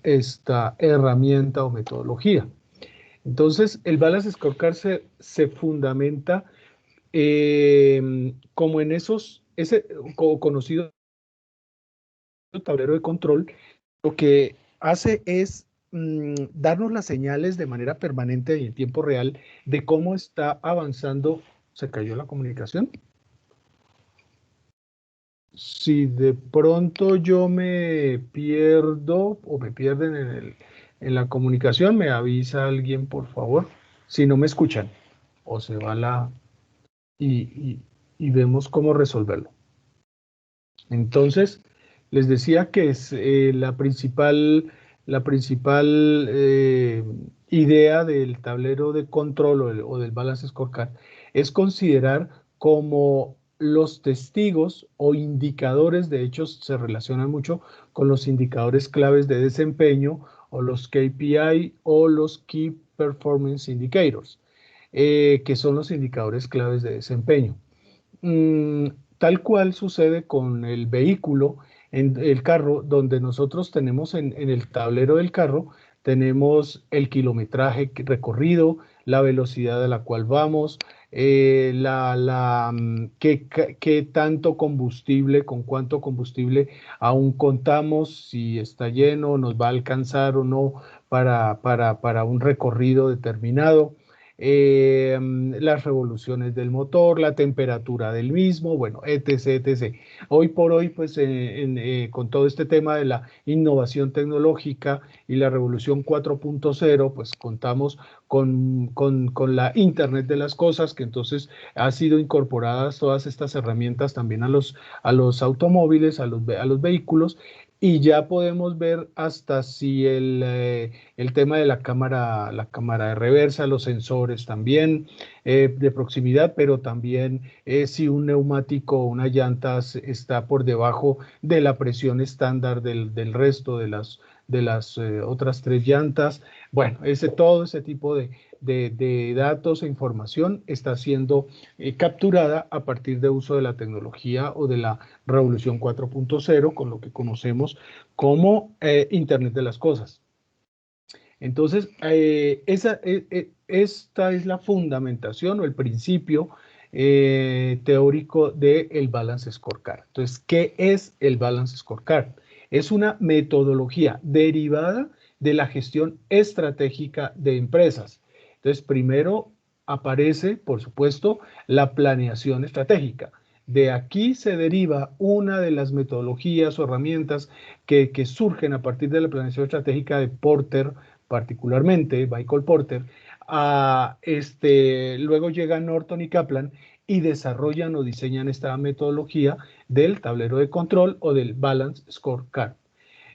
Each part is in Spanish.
esta herramienta o metodología. Entonces, el Balance Scorecard se fundamenta como en ese conocido tablero de control. Lo que hace es darnos las señales de manera permanente y en tiempo real de cómo está avanzando. ¿Se cayó la comunicación? Si de pronto yo me pierdo o me pierden en la comunicación, me avisa alguien, por favor, si no me escuchan o se va y, y- y vemos cómo resolverlo. Entonces, les decía que es la principal idea del tablero de control o del Balance Scorecard es considerar como los testigos o indicadores. De hecho, se relacionan mucho con los indicadores claves de desempeño o los KPI o los Key Performance Indicators, que son los indicadores claves de desempeño. Mm, Tal cual sucede con el vehículo, en el carro, donde nosotros tenemos en el tablero del carro, tenemos el kilometraje recorrido, la velocidad a la cual vamos, qué tanto combustible, con cuánto combustible aún contamos, si está lleno, nos va a alcanzar o no para un recorrido determinado. Las revoluciones del motor, la temperatura del mismo, bueno, etc, etc. Hoy por hoy, pues con todo este tema de la innovación tecnológica y la revolución 4.0, pues contamos con la Internet de las cosas, que entonces ha sido incorporadas todas estas herramientas también a los automóviles, a los vehículos, y ya podemos ver hasta si el tema de la cámara de reversa, los sensores también de proximidad, pero también si un neumático o una llanta está por debajo de la presión estándar del resto de las otras tres llantas. Bueno, todo ese tipo de datos e información está siendo capturada a partir de uso de la tecnología o de la revolución 4.0, con lo que conocemos como Internet de las cosas. Entonces, esta es la fundamentación o el principio teórico del Balance Scorecard. Entonces, ¿qué es el Balance Scorecard? Es una metodología derivada de la gestión estratégica de empresas. Entonces, primero aparece, por supuesto, la planeación estratégica. De aquí se deriva una de las metodologías o herramientas que surgen a partir de la planeación estratégica de Porter, particularmente Michael Porter. Luego llegan Norton y Kaplan y desarrollan o diseñan esta metodología del tablero de control o del Balance Scorecard.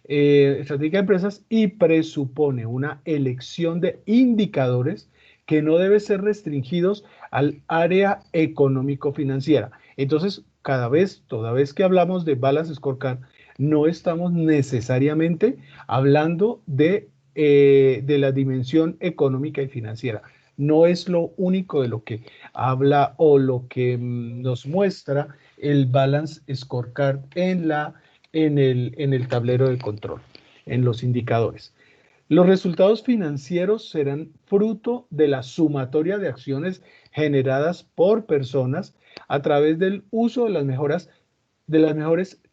Estrategia de empresas, y presupone una elección de indicadores que no deben ser restringidos al área económico-financiera. Entonces, toda vez que hablamos de Balance Scorecard, no estamos necesariamente hablando de la dimensión económica y financiera. No es lo único de lo que habla o lo que nos muestra el Balance Scorecard en el tablero de control, en los indicadores. Los resultados financieros serán fruto de la sumatoria de acciones generadas por personas a través del uso de las mejores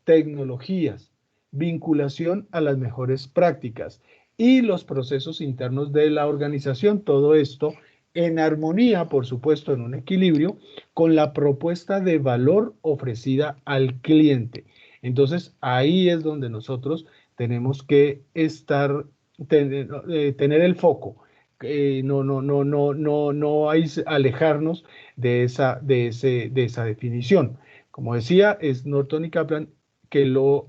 tecnologías, vinculación a las mejores prácticas y los procesos internos de la organización. Todo esto en armonía, por supuesto, en un equilibrio con la propuesta de valor ofrecida al cliente. Entonces, ahí es donde nosotros tenemos que tener el foco. No hay alejarnos de esa definición. Como decía, es Norton y Kaplan que lo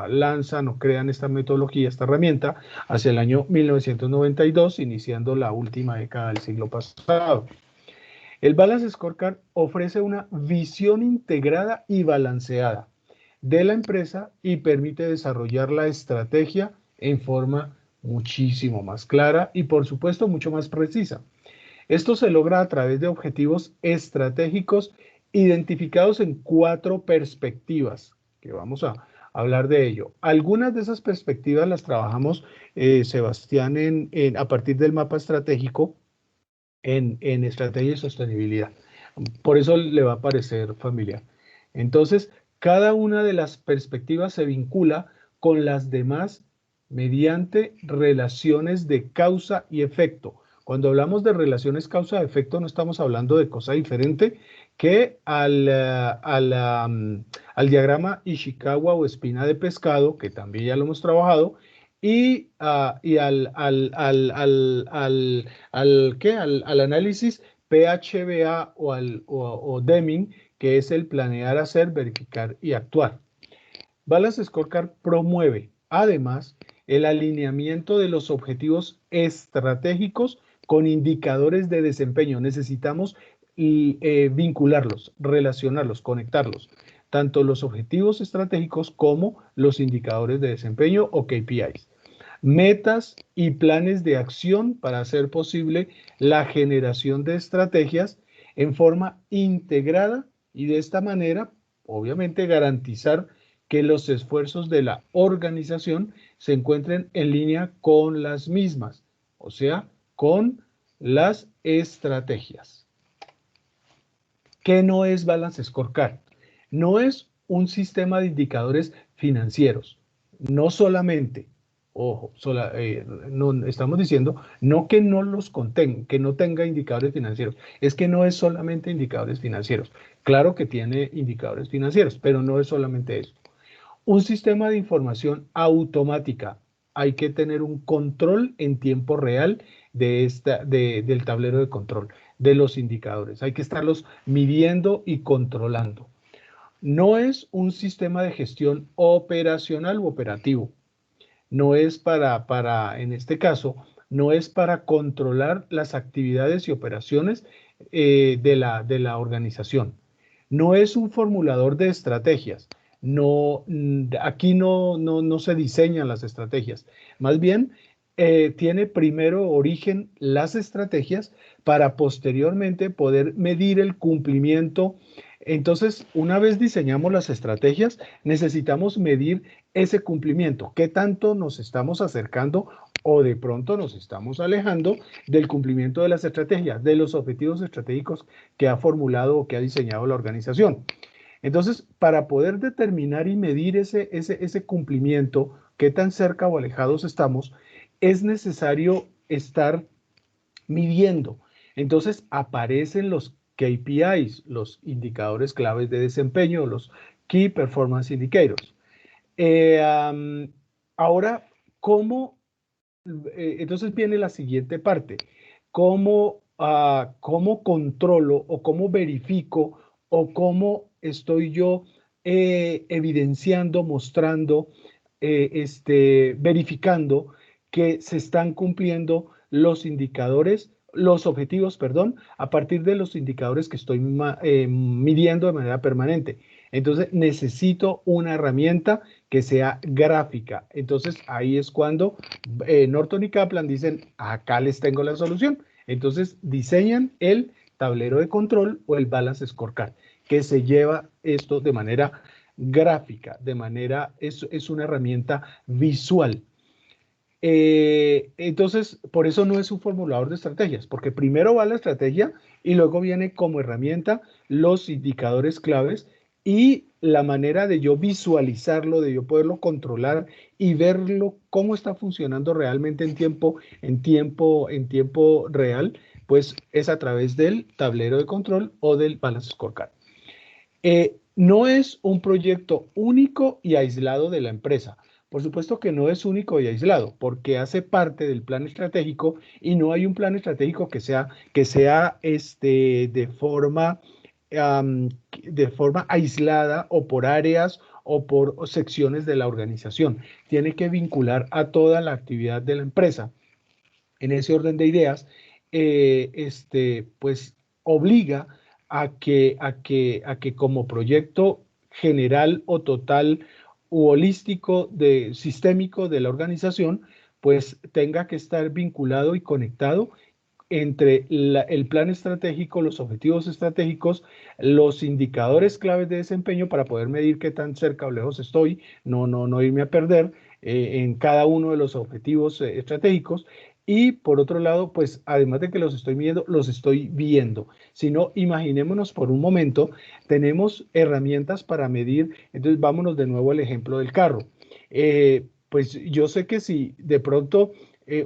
lanzan o crean esta metodología, esta herramienta, hacia el año 1992, iniciando la última década del siglo pasado. El Balance Scorecard ofrece una visión integrada y balanceada de la empresa y permite desarrollar la estrategia en forma muchísimo más clara y, por supuesto, mucho más precisa. Esto se logra a través de objetivos estratégicos identificados en 4 perspectivas que vamos hablar de ello. Algunas de esas perspectivas las trabajamos, Sebastián, a partir del mapa estratégico en estrategia y sostenibilidad. Por eso le va a parecer familiar. Entonces, cada una de las perspectivas se vincula con las demás mediante relaciones de causa y efecto. Cuando hablamos de relaciones causa-efecto, no estamos hablando de cosa diferente que al diagrama Ishikawa o espina de pescado, que también ya lo hemos trabajado, y al análisis PHBA o Deming, que es el planear, hacer, verificar y actuar. Balance Scorecard promueve, además, el alineamiento de los objetivos estratégicos con indicadores de desempeño. Necesitamos vincularlos, relacionarlos, conectarlos, tanto los objetivos estratégicos como los indicadores de desempeño o KPIs. Metas y planes de acción para hacer posible la generación de estrategias en forma integrada y de esta manera, obviamente, garantizar que los esfuerzos de la organización se encuentren en línea con las mismas, o sea, con las estrategias. ¿Qué no es Balance Scorecard? No es un sistema de indicadores financieros, no solamente. Ojo, no estamos diciendo no que no los contenga, que no tenga indicadores financieros, es que no es solamente indicadores financieros. Claro que tiene indicadores financieros, pero no es solamente eso. Un sistema de información automática. Hay que tener un control en tiempo real del tablero de control, de los indicadores. Hay que estarlos midiendo y controlando. No es un sistema de gestión operacional u operativo. No es en este caso, no es para controlar las actividades y operaciones de la organización. No es un formulador de estrategias. No, aquí no se diseñan las estrategias. Más bien, tiene primero origen las estrategias para posteriormente poder medir el cumplimiento. Entonces, una vez diseñamos las estrategias, necesitamos medir ese cumplimiento. ¿Qué tanto nos estamos acercando o de pronto nos estamos alejando del cumplimiento de las estrategias, de los objetivos estratégicos que ha formulado o que ha diseñado la organización? Entonces, para poder determinar y medir ese cumplimiento, qué tan cerca o alejados estamos, es necesario estar midiendo. Entonces, aparecen los KPIs, los indicadores claves de desempeño, los Key Performance Indicators. Ahora, ¿cómo? Entonces viene la siguiente parte. ¿Cómo controlo o cómo verifico o cómo estoy yo evidenciando, mostrando, verificando que se están cumpliendo los indicadores, los objetivos, perdón, a partir de los indicadores que estoy midiendo de manera permanente? Entonces necesito una herramienta que sea gráfica. Entonces ahí es cuando Norton y Kaplan dicen, acá les tengo la solución. Entonces diseñan el tablero de control o el Balance Scorecard, que se lleva esto de manera gráfica, es una herramienta visual. Entonces, por eso no es un formulador de estrategias, porque primero va la estrategia y luego viene como herramienta los indicadores claves y la manera de yo visualizarlo, de yo poderlo controlar y verlo cómo está funcionando realmente en tiempo real, pues es a través del tablero de control o del Balance Scorecard. No es un proyecto único y aislado de la empresa. Por supuesto que no es único y aislado, porque hace parte del plan estratégico y no hay un plan estratégico que sea de forma aislada o por áreas o por secciones de la organización. Tiene que vincular a toda la actividad de la empresa. En ese orden de ideas, pues obliga a que como proyecto general o total u holístico sistémico de la organización, pues tenga que estar vinculado y conectado entre el plan estratégico, los objetivos estratégicos, los indicadores claves de desempeño para poder medir qué tan cerca o lejos estoy, no irme a perder en cada uno de los objetivos estratégicos. Y por otro lado, pues además de que los estoy midiendo, los estoy viendo. Si no, imaginémonos por un momento, tenemos herramientas para medir. Entonces vámonos de nuevo al ejemplo del carro. Pues yo sé que si de pronto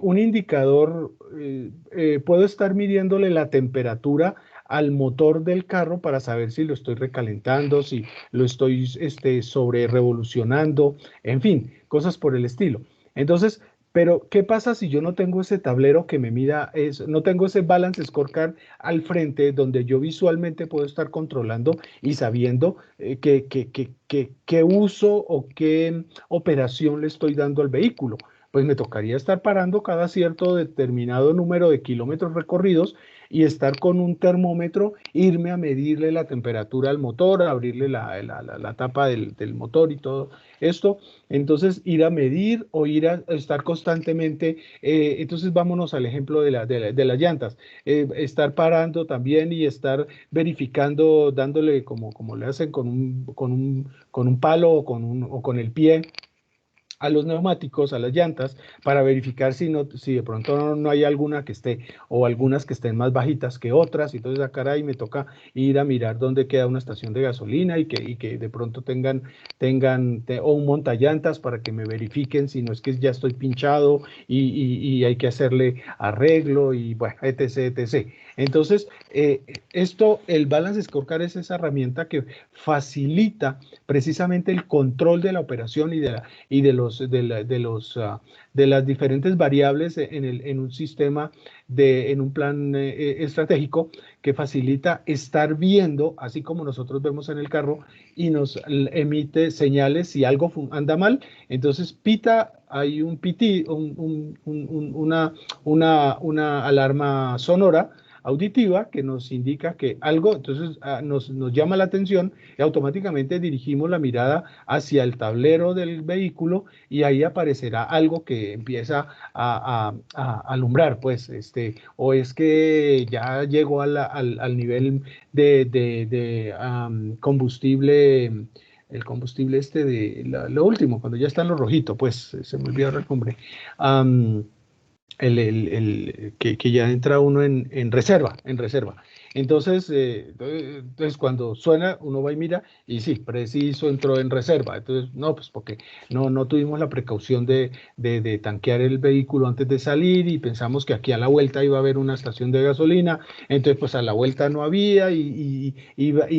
un indicador, puedo estar midiéndole la temperatura al motor del carro para saber si lo estoy recalentando, si lo estoy sobre revolucionando, en fin, cosas por el estilo. Entonces, pero ¿qué pasa si yo no tengo ese tablero que me mida eso? No tengo ese balance scorecard al frente donde yo visualmente puedo estar controlando y sabiendo qué uso o qué operación le estoy dando al vehículo. Pues me tocaría estar parando cada cierto determinado número de kilómetros recorridos y estar con un termómetro, irme a medirle la temperatura al motor, abrirle la tapa del motor y todo esto. Entonces, ir a medir o ir a estar constantemente. Entonces, vámonos al ejemplo de las llantas. Estar parando también y estar verificando, dándole como le hacen con un palo o con el pie a los neumáticos, a las llantas, para verificar si de pronto no hay alguna que esté, o algunas que estén más bajitas que otras, y entonces, caray, me toca ir a mirar dónde queda una estación de gasolina y que de pronto o un montallantas para que me verifiquen si no es que ya estoy pinchado y hay que hacerle arreglo y bueno, etc, etc. Entonces, el Balance Scorecard es esa herramienta que facilita precisamente el control de la operación de las diferentes variables en un sistema, en un plan estratégico que facilita estar viendo, así como nosotros vemos en el carro, y nos emite señales si algo anda mal. Entonces pita, hay un piti, una alarma sonora auditiva que nos indica que algo, entonces nos llama la atención y automáticamente dirigimos la mirada hacia el tablero del vehículo y ahí aparecerá algo que empieza a alumbrar, pues, o es que ya llegó al nivel de combustible, el combustible lo último, cuando ya está en lo rojito, pues, se me olvidó el nombre. Que ya entra uno en reserva, en reserva. Entonces, entonces, cuando suena, uno va y mira, y sí, preciso entró en reserva. Entonces, no, pues porque no tuvimos la precaución de tanquear el vehículo antes de salir y pensamos que aquí a la vuelta iba a haber una estación de gasolina. Entonces, pues a la vuelta no había y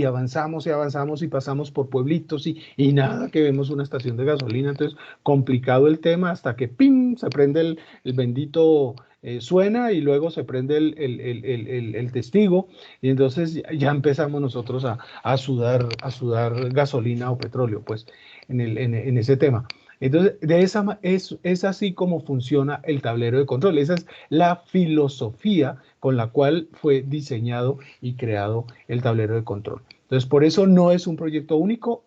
avanzamos y avanzamos y pasamos por pueblitos y nada que vemos una estación de gasolina. Entonces, complicado el tema hasta que ¡ping! Se prende el bendito, suena y luego se prende el testigo y entonces ya empezamos nosotros a sudar gasolina o petróleo, pues, en ese tema. Entonces, es así como funciona el tablero de control. Esa es la filosofía con la cual fue diseñado y creado el tablero de control. Entonces, por eso no es un proyecto único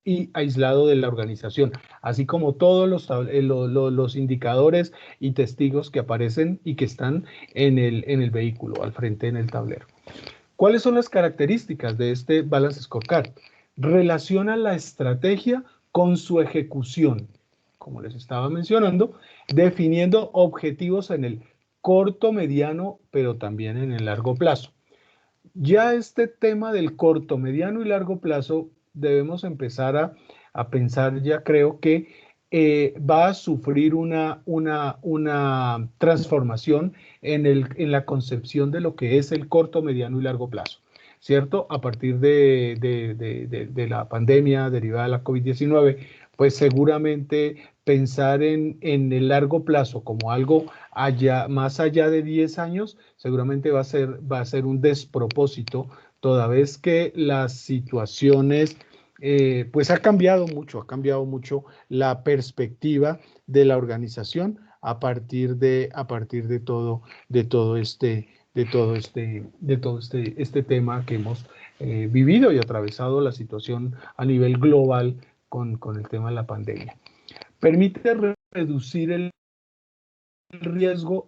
y aislado de la organización, así como todos los indicadores y testigos que aparecen y que están en el vehículo, al frente en el tablero. ¿Cuáles son las características de este Balance Scorecard? Relaciona la estrategia con su ejecución, como les estaba mencionando, definiendo objetivos en el corto, mediano, pero también en el largo plazo. Ya este tema del corto, mediano y largo plazo debemos empezar a pensar, ya creo que va a sufrir una transformación en la concepción de lo que es el corto, mediano y largo plazo, ¿cierto? A partir de la pandemia derivada de la COVID-19, pues seguramente pensar en el largo plazo como algo más allá de 10 años, seguramente va a ser un despropósito, toda vez que las situaciones, pues ha cambiado mucho la perspectiva de la organización a partir de todo este tema que hemos vivido y atravesado la situación a nivel global con el tema de la pandemia. Permite reducir el riesgo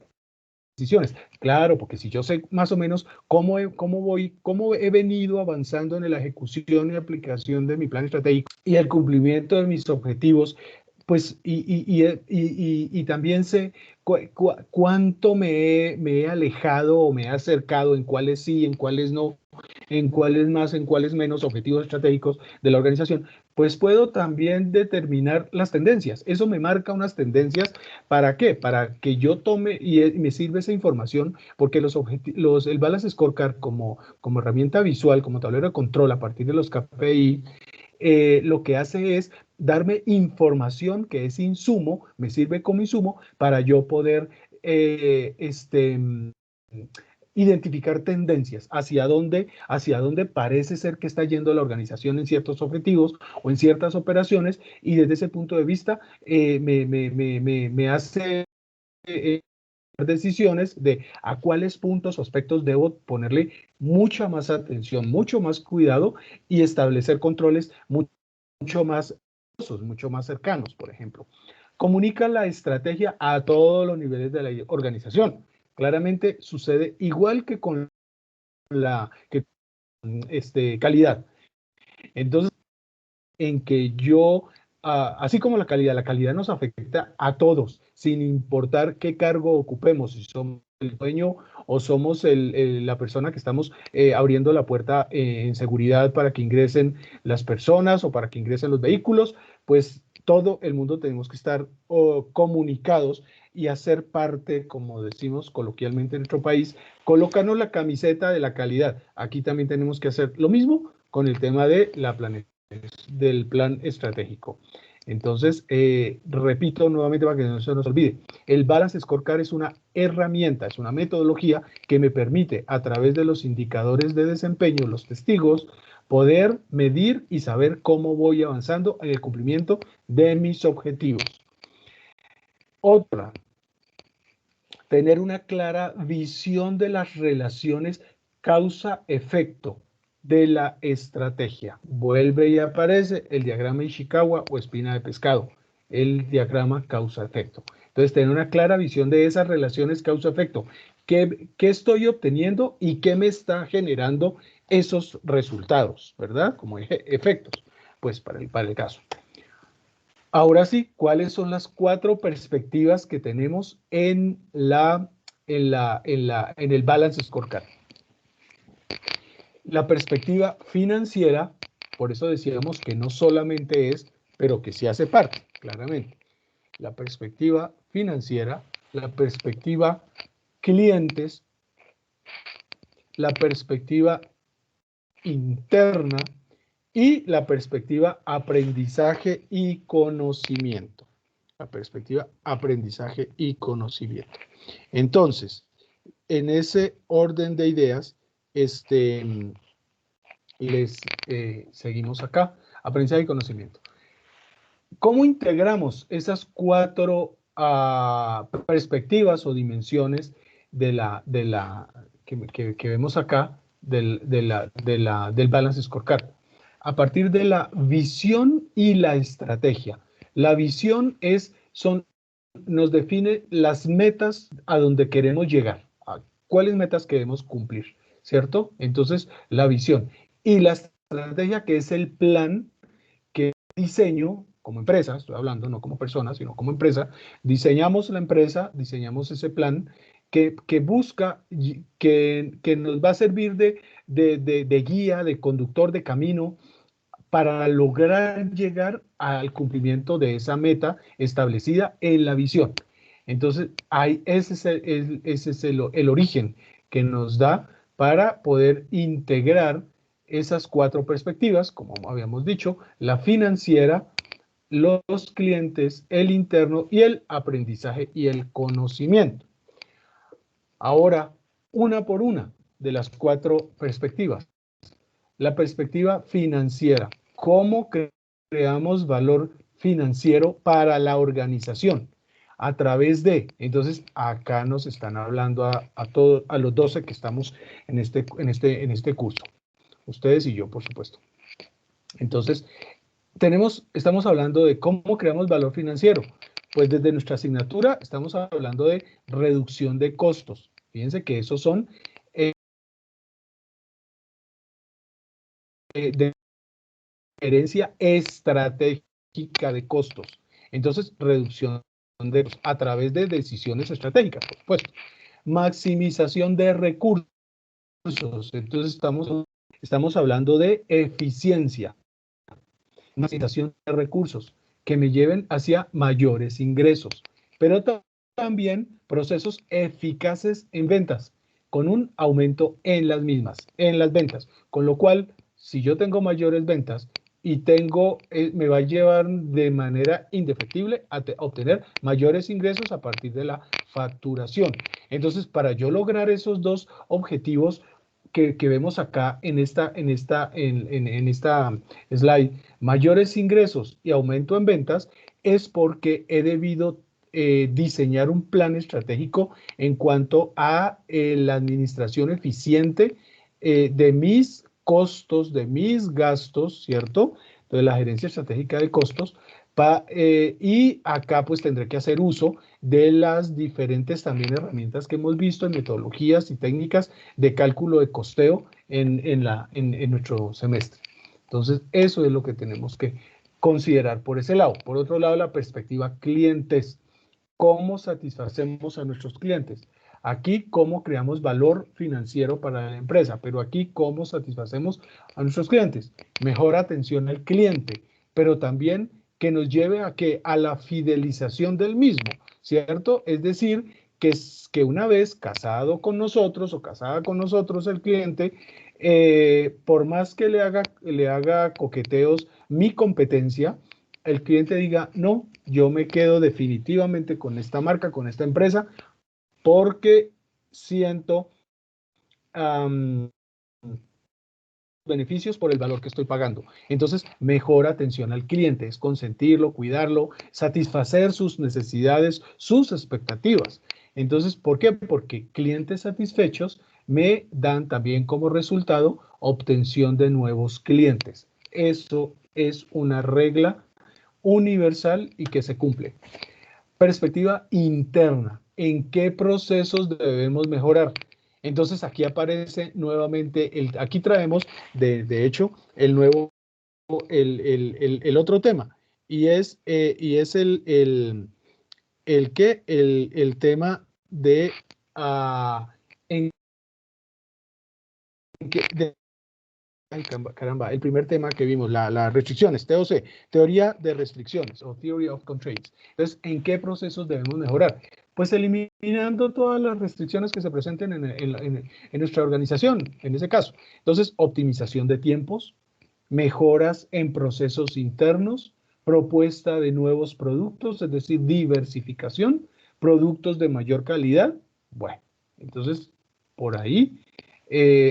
decisiones. Claro, porque si yo sé más o menos cómo he venido avanzando en la ejecución y aplicación de mi plan estratégico y el cumplimiento de mis objetivos, pues, y también sé cuánto me he alejado o me he acercado, en cuáles sí, en cuáles no, en cuáles más, en cuáles menos objetivos estratégicos de la organización, pues puedo también determinar las tendencias. Eso me marca unas tendencias. ¿Para qué? Para que yo tome y me sirve esa información, porque el Balance Scorecard como herramienta visual, como tablero de control a partir de los KPI, lo que hace es darme información que es insumo, me sirve como insumo para yo poder identificar tendencias, hacia dónde parece ser que está yendo la organización en ciertos objetivos o en ciertas operaciones, y desde ese punto de vista me hace decisiones de a cuáles puntos o aspectos debo ponerle mucha más atención, mucho más cuidado, y establecer controles mucho más cercanos, por ejemplo. Comunica la estrategia a todos los niveles de la organización. Claramente sucede igual que con la calidad. Entonces, en que yo, así como la calidad nos afecta a todos, sin importar qué cargo ocupemos, si somos el dueño o somos la persona que estamos abriendo la puerta en seguridad para que ingresen las personas o para que ingresen los vehículos, pues todo el mundo tenemos que estar comunicados y hacer parte, como decimos coloquialmente en nuestro país, colocarnos la camiseta de la calidad. Aquí también tenemos que hacer lo mismo con el tema de la planeación del plan estratégico. Entonces, repito nuevamente para que no se nos olvide, el Balance Scorecard es una herramienta, es una metodología que me permite, a través de los indicadores de desempeño, los testigos, poder medir y saber cómo voy avanzando en el cumplimiento de mis objetivos. Otra, tener una clara visión de las relaciones causa-efecto de la estrategia. Vuelve y aparece el diagrama Ishikawa o espina de pescado, el diagrama causa-efecto. Entonces, tener una clara visión de esas relaciones causa-efecto. ¿Qué estoy obteniendo y qué me está generando esos resultados, verdad? Como efectos, pues para el caso. Ahora sí, ¿cuáles son las 4 perspectivas que tenemos en el Balance Scorecard? La perspectiva financiera, por eso decíamos que no solamente es, pero que sí hace parte, claramente. La perspectiva financiera, la perspectiva clientes, la perspectiva interna y la perspectiva aprendizaje y conocimiento. La perspectiva aprendizaje y conocimiento. Entonces, en ese orden de ideas, seguimos acá. Aprendizaje y conocimiento. ¿Cómo integramos esas 4 perspectivas o dimensiones que vemos acá del Balance Scorecard? A partir de la visión y la estrategia. La visión nos define las metas a donde queremos llegar, a cuáles metas queremos cumplir, ¿cierto? Entonces, la visión. Y la estrategia, que es el plan que diseño como empresa, estoy hablando no como persona, sino como empresa, diseñamos la empresa, diseñamos ese plan que busca, que nos va a servir de guía, de conductor, de camino, para lograr llegar al cumplimiento de esa meta establecida en la visión. Entonces, ese es el origen que nos da para poder integrar esas 4 perspectivas, como habíamos dicho, la financiera, los clientes, el interno y el aprendizaje y el conocimiento. Ahora, una por una de las 4 perspectivas. La perspectiva financiera. ¿Cómo creamos valor financiero para la organización? A través de, entonces acá nos están hablando a los 12 que estamos en este curso. Ustedes y yo, por supuesto. Entonces, estamos hablando de cómo creamos valor financiero. Pues desde nuestra asignatura estamos hablando de reducción de costos. Fíjense que esos son de gerencia estratégica de costos. Entonces, reducción de a través de decisiones estratégicas, por supuesto. Maximización de recursos. Entonces, estamos hablando de eficiencia. Maximización de recursos que me lleven hacia mayores ingresos, pero también procesos eficaces en ventas, con un aumento en las mismas, en las ventas. Con lo cual, si yo tengo mayores ventas y me va a llevar de manera indefectible a obtener mayores ingresos a partir de la facturación. Entonces, para yo lograr esos dos objetivos que vemos acá en esta slide, mayores ingresos y aumento en ventas, es porque he debido diseñar un plan estratégico en cuanto a la administración eficiente de mis costos, de mis gastos, ¿cierto? Entonces, la gerencia estratégica de costos. Y acá pues tendré que hacer uso de las diferentes también herramientas que hemos visto en metodologías y técnicas de cálculo de costeo en nuestro semestre. Entonces, eso es lo que tenemos que considerar por ese lado. Por otro lado, la perspectiva clientes. ¿Cómo satisfacemos a nuestros clientes? Aquí, cómo creamos valor financiero para la empresa, pero aquí, cómo satisfacemos a nuestros clientes. Mejor atención al cliente, pero también que nos lleve a la fidelización del mismo, ¿cierto? Es decir, que una vez casado con nosotros o casada con nosotros el cliente, por más que le haga coqueteos mi competencia, el cliente diga, no, yo me quedo definitivamente con esta marca, con esta empresa, porque siento beneficios por el valor que estoy pagando. Entonces, mejor atención al cliente, es consentirlo, cuidarlo, satisfacer sus necesidades, sus expectativas. Entonces, ¿por qué? Porque clientes satisfechos me dan también como resultado obtención de nuevos clientes. Eso es una regla universal y que se cumple. Perspectiva interna. ¿En qué procesos debemos mejorar? Entonces aquí aparece nuevamente, aquí traemos de hecho el otro tema y es el tema de, en, de ay, caramba, el primer tema que vimos, las restricciones, TOC, teoría de restricciones o Theory of Constraints. Entonces, ¿en qué procesos debemos mejorar? Pues eliminando todas las restricciones que se presenten en nuestra organización, en ese caso. Entonces, optimización de tiempos, mejoras en procesos internos, propuesta de nuevos productos, es decir, diversificación, productos de mayor calidad. Bueno, entonces, por ahí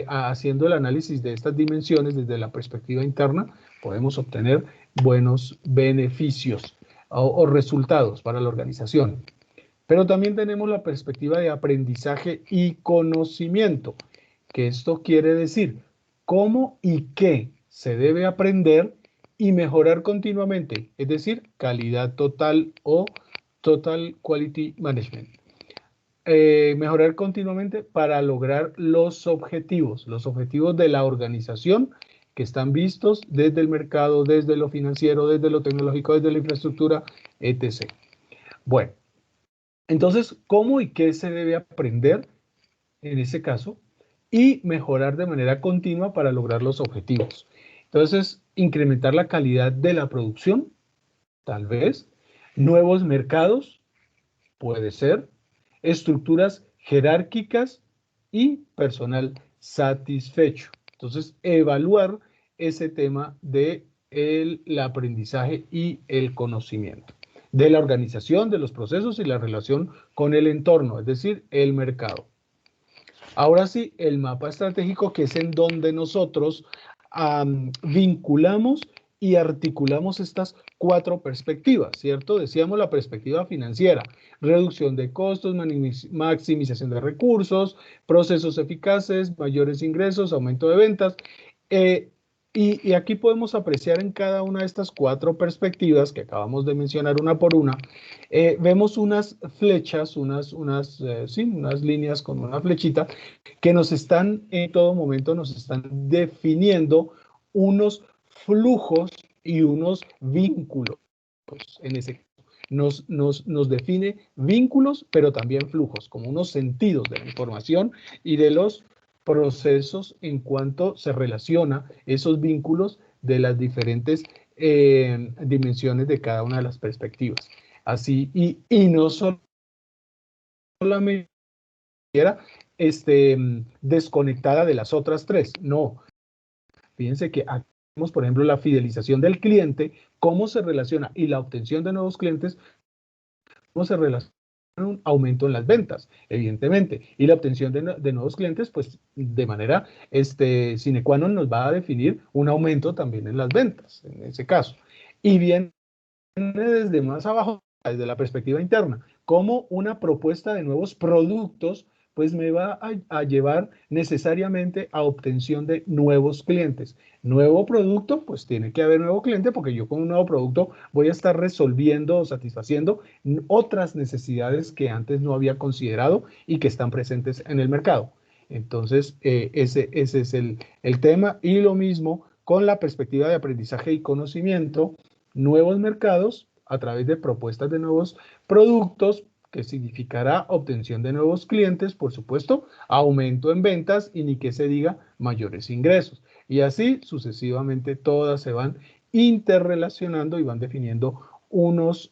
haciendo el análisis de estas dimensiones desde la perspectiva interna, podemos obtener buenos beneficios o resultados para la organización. Pero también tenemos la perspectiva de aprendizaje y conocimiento, que esto quiere decir cómo y qué se debe aprender y mejorar continuamente, es decir, calidad total o Total Quality Management. Mejorar continuamente para lograr los objetivos de la organización que están vistos desde el mercado, desde lo financiero, desde lo tecnológico, desde la infraestructura, etc. Bueno, entonces, ¿cómo y qué se debe aprender en ese caso? Y mejorar de manera continua para lograr los objetivos. Entonces, incrementar la calidad de la producción, tal vez. Nuevos mercados, puede ser. Estructuras jerárquicas y personal satisfecho. Entonces, evaluar ese tema de el aprendizaje y el conocimiento de la organización, de los procesos y la relación con el entorno, es decir, el mercado. Ahora sí, el mapa estratégico, que es en donde nosotros vinculamos y articulamos estas cuatro perspectivas, ¿cierto? Decíamos la perspectiva financiera, reducción de costos, maximización de recursos, procesos eficaces, mayores ingresos, aumento de ventas. Y aquí podemos apreciar en cada una de estas 4 perspectivas que acabamos de mencionar una por una, vemos unas flechas, sí, unas líneas con una flechita que nos están, en todo momento, nos están definiendo unos flujos y unos vínculos. En ese nos define vínculos, pero también flujos, como unos sentidos de la información y de los procesos en cuanto se relaciona esos vínculos de las diferentes dimensiones de cada una de las perspectivas. Así, y no solamente era desconectada de las otras 3, no. Fíjense que aquí tenemos, por ejemplo, la fidelización del cliente, cómo se relaciona, y la obtención de nuevos clientes, cómo se relaciona con un aumento en las ventas, evidentemente, y la obtención de nuevos clientes, pues de manera sine qua non nos va a definir un aumento también en las ventas, en ese caso. Y viene desde más abajo, desde la perspectiva interna, cómo una propuesta de nuevos productos pues me va a llevar necesariamente a obtención de nuevos clientes. Nuevo producto, pues tiene que haber nuevo cliente porque yo con un nuevo producto voy a estar resolviendo o satisfaciendo otras necesidades que antes no había considerado y que están presentes en el mercado. Entonces, ese es el tema, y lo mismo con la perspectiva de aprendizaje y conocimiento, nuevos mercados a través de propuestas de nuevos productos, que significará obtención de nuevos clientes, por supuesto, aumento en ventas y ni que se diga mayores ingresos. Y así sucesivamente todas se van interrelacionando y van definiendo unos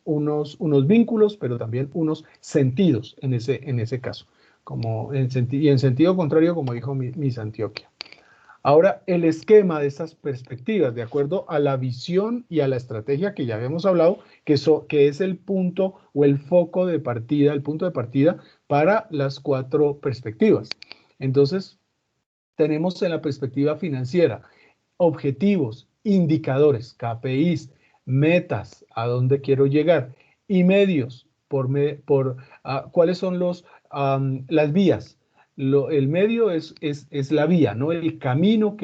vínculos, pero también unos sentidos en ese caso. Y en sentido contrario, como dijo Miss Antioquia. Ahora, el esquema de esas perspectivas, de acuerdo a la visión y a la estrategia que ya habíamos hablado, que es el punto o el foco de partida, el punto de partida para las 4 perspectivas. Entonces, tenemos en la perspectiva financiera objetivos, indicadores, KPIs, metas, a dónde quiero llegar, y medios, cuáles son las vías. El medio es la vía, ¿no? El camino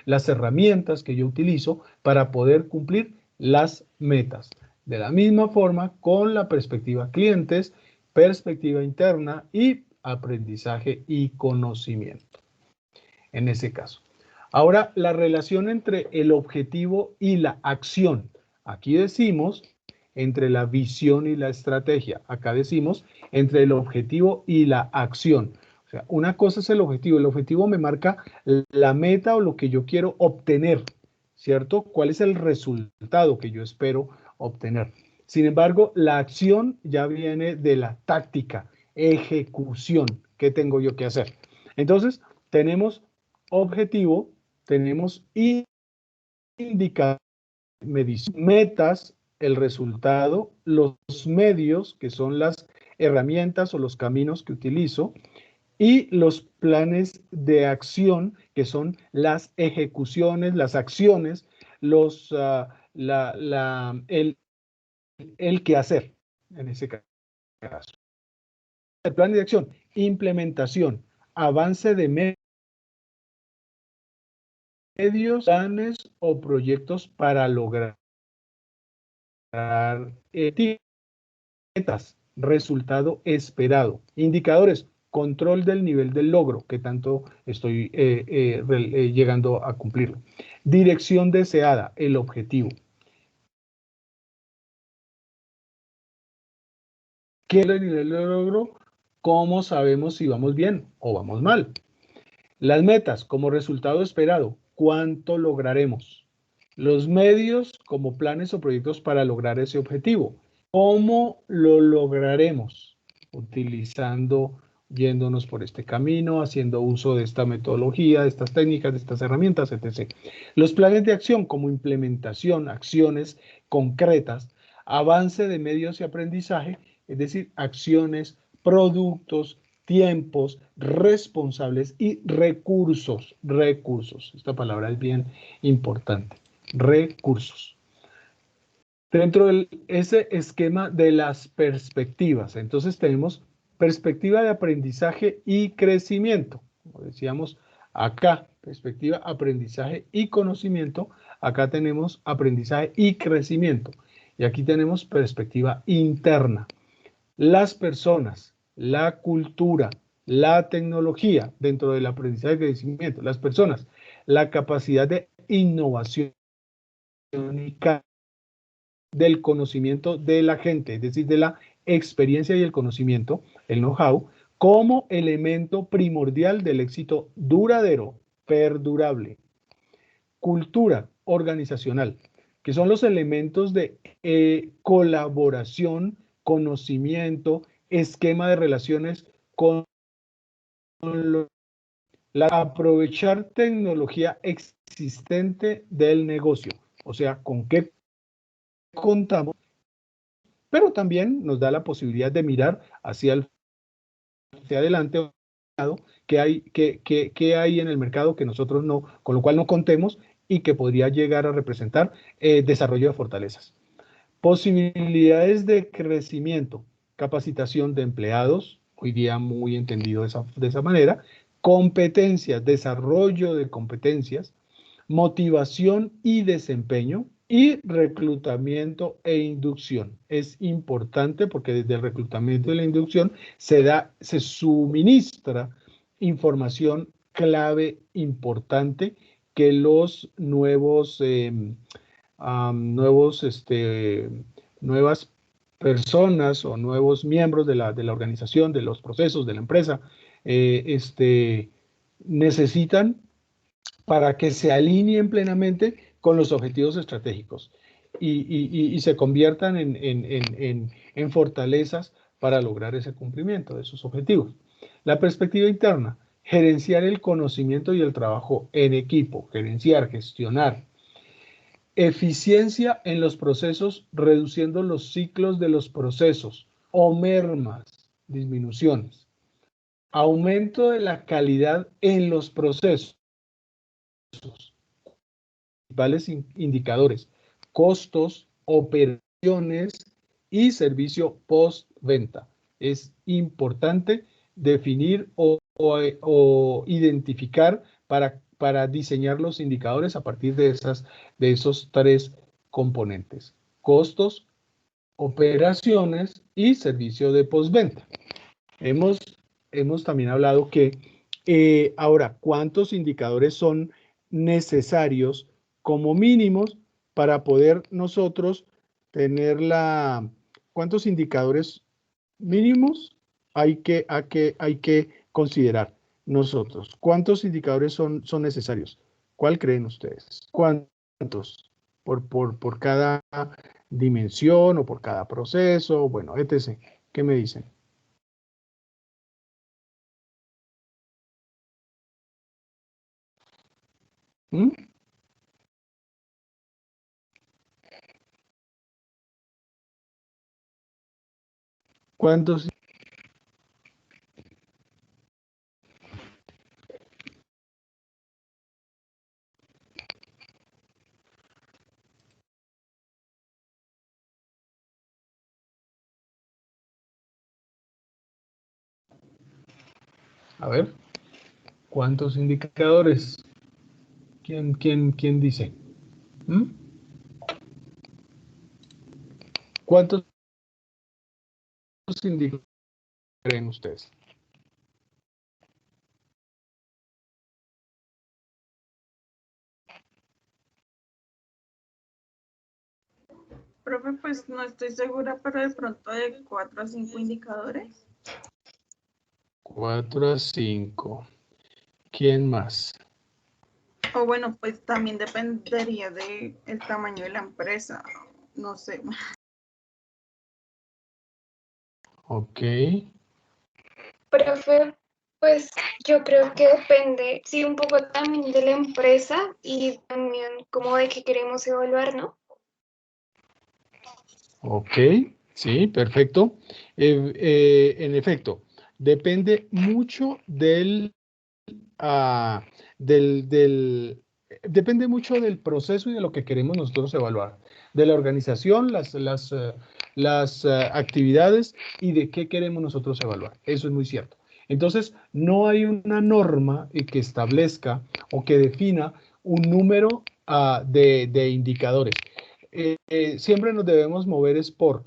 las herramientas que yo utilizo para poder cumplir las metas. De la misma forma, con la perspectiva clientes, perspectiva interna y aprendizaje y conocimiento, en ese caso. Ahora, la relación entre el objetivo y la acción. Aquí decimos entre la visión y la estrategia. Acá decimos entre el objetivo y la acción. O sea, una cosa es el objetivo. El objetivo me marca la meta o lo que yo quiero obtener, ¿cierto? ¿Cuál es el resultado que yo espero obtener? Sin embargo, la acción ya viene de la táctica, ejecución. ¿Qué tengo yo que hacer? Entonces, tenemos objetivo, tenemos indicadores, metas, el resultado, los medios, que son las herramientas o los caminos que utilizo, y los planes de acción, que son las ejecuciones, las acciones, el quehacer, en ese caso. El plan de acción, implementación, avance de medios, planes o proyectos para lograr metas, resultado esperado. Indicadores, control del nivel del logro, que tanto estoy llegando a cumplirlo. Dirección deseada, el objetivo. ¿Qué es el nivel de logro? ¿Cómo sabemos si vamos bien o vamos mal? Las metas, como resultado esperado, ¿cuánto lograremos? Los medios, como planes o proyectos para lograr ese objetivo. ¿Cómo lo lograremos? Yéndonos por este camino, haciendo uso de esta metodología, de estas técnicas, de estas herramientas, etc. Los planes de acción, como implementación, acciones concretas, avance de medios y aprendizaje, es decir, acciones, productos, tiempos, responsables y recursos. Recursos. Esta palabra es bien importante. Recursos. Dentro de ese esquema de las perspectivas, entonces tenemos perspectiva de aprendizaje y crecimiento, como decíamos Acá, perspectiva, aprendizaje y conocimiento. Acá tenemos aprendizaje y crecimiento. Y aquí tenemos perspectiva interna. Las personas, la cultura, la tecnología dentro del aprendizaje y crecimiento. Las personas, la capacidad de innovación del conocimiento de la gente, es decir, de la experiencia y el conocimiento, el know-how, como elemento primordial del éxito duradero, perdurable. Cultura organizacional, que son los elementos de colaboración, conocimiento, esquema de relaciones con aprovechar tecnología existente del negocio, o sea, con qué contamos, pero también nos da la posibilidad de mirar hacia adelante qué hay en el mercado que nosotros no, con lo cual no contemos y que podría llegar a representar desarrollo de fortalezas. Posibilidades de crecimiento, capacitación de empleados, hoy día muy entendido de esa manera, competencias, desarrollo de competencias, motivación y desempeño, y reclutamiento e inducción. Es importante porque desde el reclutamiento y la inducción se suministra información clave importante que los nuevas personas o nuevos miembros de la organización, de los procesos, de la empresa, necesitan para que se alineen plenamente con los objetivos estratégicos y se conviertan en fortalezas para lograr ese cumplimiento de esos objetivos. La perspectiva interna, gerenciar el conocimiento y el trabajo en equipo, gerenciar, gestionar. Eficiencia en los procesos, reduciendo los ciclos de los procesos o mermas, disminuciones. Aumento de la calidad en los procesos. Principales indicadores: costos, operaciones y servicio postventa. Es importante definir o identificar para diseñar los indicadores a partir de esos tres componentes: costos, operaciones y servicio de postventa. Hemos también hablado que ahora, ¿cuántos indicadores son necesarios como mínimos para poder nosotros tener cuántos indicadores mínimos hay que considerar nosotros? ¿Cuántos indicadores son necesarios? ¿Cuál creen ustedes? ¿Cuántos? Por cada dimensión o por cada proceso, bueno, etc. ¿Qué me dicen? ¿Mm? ¿Cuántos? A ver, ¿cuántos indicadores? ¿Quién dice? ¿Mm? ¿Cuántos indicadores creen ustedes? Profe, pues no estoy segura, pero de pronto de 4 a 5 indicadores. 4 a 5. ¿Quién más? O bueno, pues también dependería del tamaño de la empresa. No sé. Ok. Profe, pues yo creo que depende, sí, un poco también de la empresa y también como de qué queremos evaluar, ¿no? Ok, sí, perfecto. En efecto, depende mucho depende mucho del proceso y de lo que queremos nosotros evaluar, de la organización, las actividades y de qué queremos nosotros evaluar. Eso es muy cierto. Entonces, no hay una norma que establezca o que defina un número de indicadores. Siempre nos debemos mover es por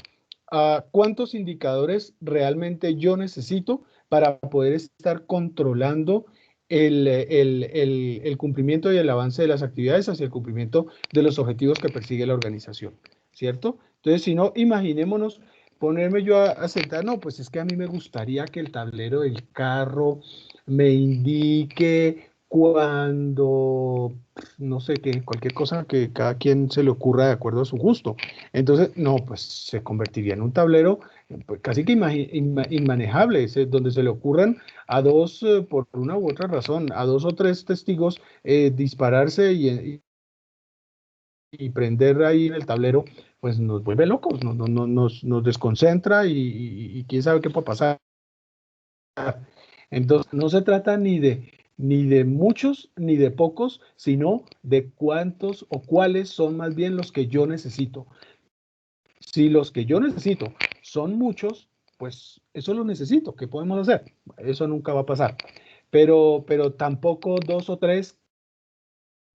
cuántos indicadores realmente yo necesito para poder estar controlando el cumplimiento y el avance de las actividades hacia el cumplimiento de los objetivos que persigue la organización, ¿cierto? Entonces, si no, imaginémonos ponerme yo a sentar, no, pues es que a mí me gustaría que el tablero del carro me indique cuando, no sé, que cualquier cosa que cada quien se le ocurra de acuerdo a su gusto. Entonces, no, pues se convertiría en un tablero pues, casi que inmanejable, donde se le ocurran a dos, por una u otra razón, a dos o tres testigos dispararse y prender ahí en el tablero, pues nos vuelve locos, nos desconcentra y quién sabe qué puede pasar. Entonces, no se trata ni de muchos ni de pocos, sino de cuántos o cuáles son más bien los que yo necesito. Si los que yo necesito son muchos, pues eso lo necesito. ¿Qué podemos hacer? Eso nunca va a pasar. Pero tampoco dos o tres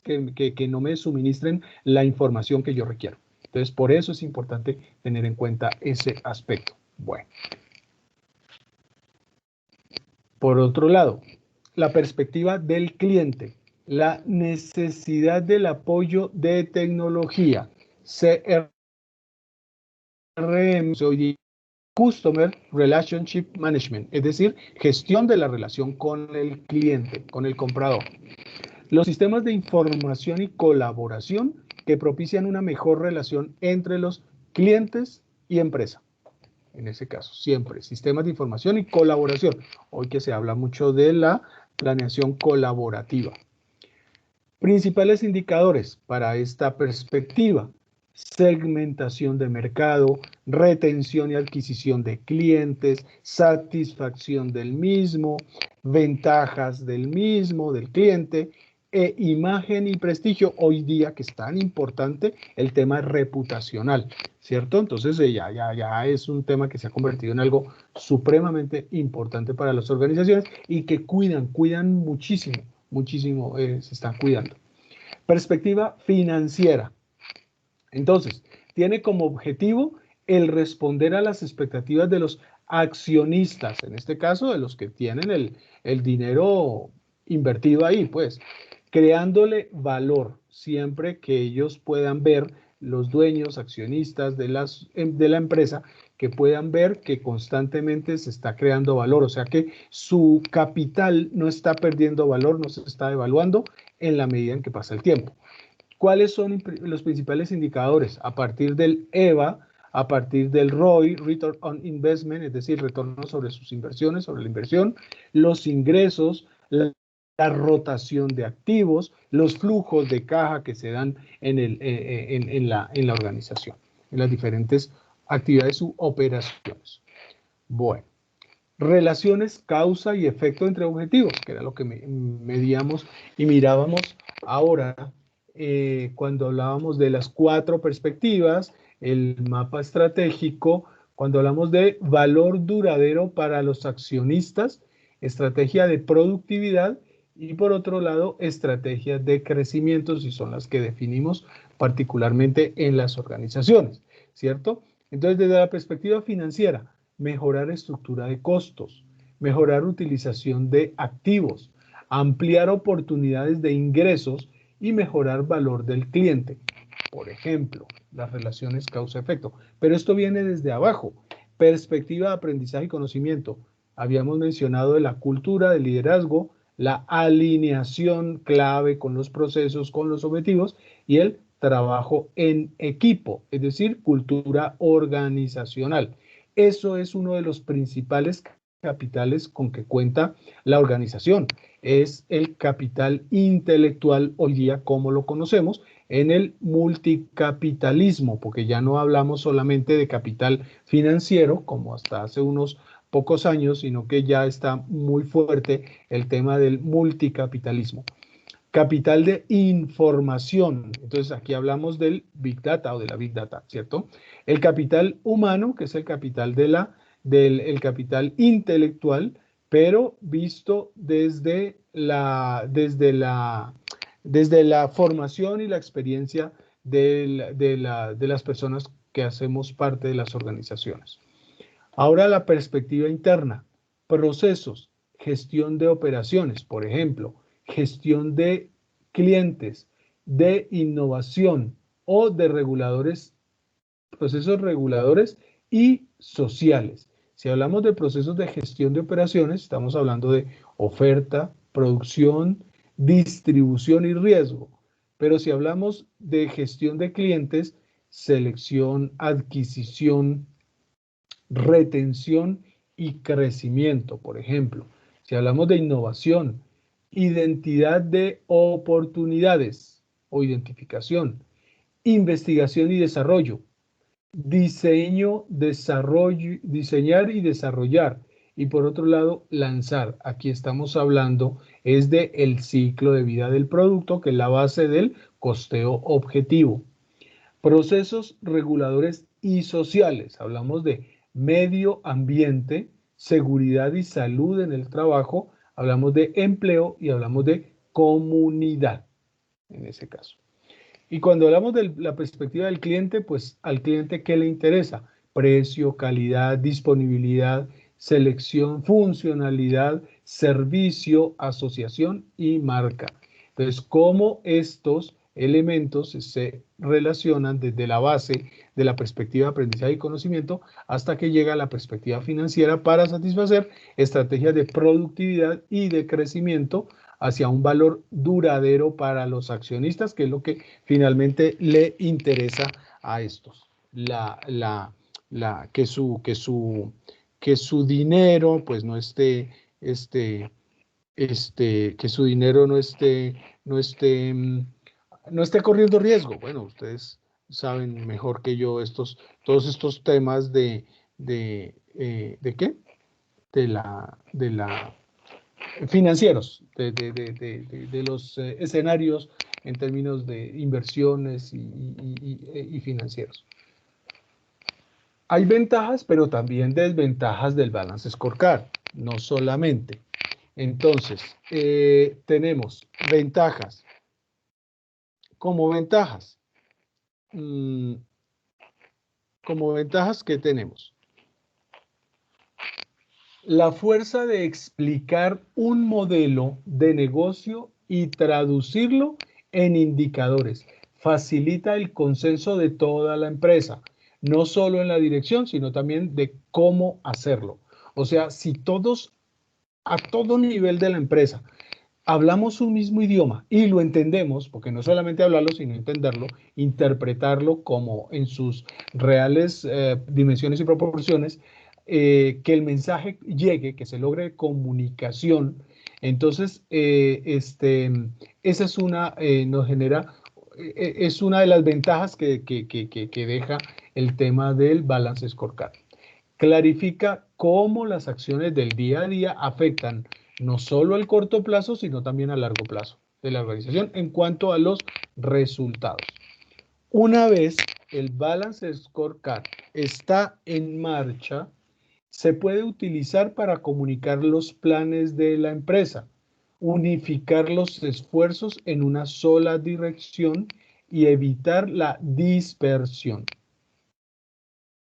que no me suministren la información que yo requiero. Entonces, por eso es importante tener en cuenta ese aspecto. Bueno. Por otro lado, la perspectiva del cliente, la necesidad del apoyo de tecnología, CRM, Customer Relationship Management, es decir, gestión de la relación con el cliente, con el comprador. Los sistemas de información y colaboración que propician una mejor relación entre los clientes y empresa. En ese caso, siempre, sistemas de información y colaboración. Hoy que se habla mucho de la planeación colaborativa. Principales indicadores para esta perspectiva: segmentación de mercado, retención y adquisición de clientes, satisfacción del mismo, ventajas del mismo, del cliente, imagen y prestigio. Hoy día que es tan importante el tema reputacional, ¿cierto? Entonces ya es un tema que se ha convertido en algo supremamente importante para las organizaciones y que cuidan muchísimo, se están cuidando. Perspectiva financiera. Entonces, tiene como objetivo el responder a las expectativas de los accionistas, en este caso de los que tienen el dinero invertido ahí, pues, creándole valor siempre que ellos puedan ver, los dueños, accionistas de la empresa, que puedan ver que constantemente se está creando valor, o sea que su capital no está perdiendo valor, no se está devaluando en la medida en que pasa el tiempo. ¿Cuáles son los principales indicadores? A partir del EVA, a partir del ROI, Return on Investment, es decir, retorno sobre sus inversiones, sobre la inversión, los ingresos, la rotación de activos, los flujos de caja que se dan en la organización, en las diferentes actividades u operaciones. Bueno, relaciones, causa y efecto entre objetivos, que era lo que medíamos y mirábamos ahora cuando hablábamos de las 4 perspectivas, el mapa estratégico, cuando hablamos de valor duradero para los accionistas, estrategia de productividad y por otro lado, estrategias de crecimiento, si son las que definimos particularmente en las organizaciones, ¿cierto? Entonces, desde la perspectiva financiera, mejorar estructura de costos, mejorar utilización de activos, ampliar oportunidades de ingresos y mejorar valor del cliente. Por ejemplo, las relaciones causa-efecto. Pero esto viene desde abajo. Perspectiva de aprendizaje y conocimiento. Habíamos mencionado de la cultura, del liderazgo, la alineación clave con los procesos, con los objetivos y el trabajo en equipo, es decir, cultura organizacional. Eso es uno de los principales capitales con que cuenta la organización. Es el capital intelectual hoy día como lo conocemos en el multicapitalismo, porque ya no hablamos solamente de capital financiero como hasta hace unos pocos años, sino que ya está muy fuerte el tema del multicapitalismo. Capital de información, entonces aquí hablamos del Big Data o de la Big Data, ¿cierto? El capital humano, que es el capital el capital intelectual, pero visto desde la formación y la experiencia de las personas que hacemos parte de las organizaciones. Ahora la perspectiva interna, procesos, gestión de operaciones, por ejemplo, gestión de clientes, de innovación o de reguladores, procesos reguladores y sociales. Si hablamos de procesos de gestión de operaciones, estamos hablando de oferta, producción, distribución y riesgo. Pero si hablamos de gestión de clientes, selección, adquisición, retención y crecimiento, por ejemplo. Si hablamos de innovación, identidad de oportunidades o identificación, investigación y desarrollo, diseño, desarrollo, diseñar y desarrollar. Y por otro lado, lanzar. Aquí estamos hablando es de el ciclo de vida del producto, que es la base del costeo objetivo. Procesos reguladores y sociales. Hablamos de medio ambiente, seguridad y salud en el trabajo. Hablamos de empleo y hablamos de comunidad, en ese caso. Y cuando hablamos de la perspectiva del cliente, pues al cliente, ¿qué le interesa? Precio, calidad, disponibilidad, selección, funcionalidad, servicio, asociación y marca. Entonces, ¿cómo estos elementos se relacionan desde la base de la perspectiva de aprendizaje y conocimiento hasta que llega a la perspectiva financiera para satisfacer estrategias de productividad y de crecimiento hacia un valor duradero para los accionistas, que es lo que finalmente le interesa a estos? Que su dinero pues no esté, que su dinero no esté corriendo riesgo. Bueno, ustedes saben mejor que yo todos estos temas ¿de qué? De la financieros, de los escenarios en términos de inversiones y financieros. Hay ventajas, pero también desventajas del Balance Scorecard, no solamente. Entonces, tenemos ventajas. Como ventajas, ¿qué tenemos? La fuerza de explicar un modelo de negocio y traducirlo en indicadores. Facilita el consenso de toda la empresa, no solo en la dirección, sino también de cómo hacerlo. O sea, si todos, a todo nivel de la empresa, hablamos un mismo idioma y lo entendemos, porque no solamente hablarlo, sino entenderlo, interpretarlo como en sus reales dimensiones y proporciones, que el mensaje llegue, que se logre comunicación. Entonces, esa es es una de las ventajas que deja el tema del Balance Scorecard. Clarifica cómo las acciones del día a día afectan no solo al corto plazo, sino también a largo plazo de la organización en cuanto a los resultados. Una vez el Balance Scorecard está en marcha, se puede utilizar para comunicar los planes de la empresa, unificar los esfuerzos en una sola dirección y evitar la dispersión.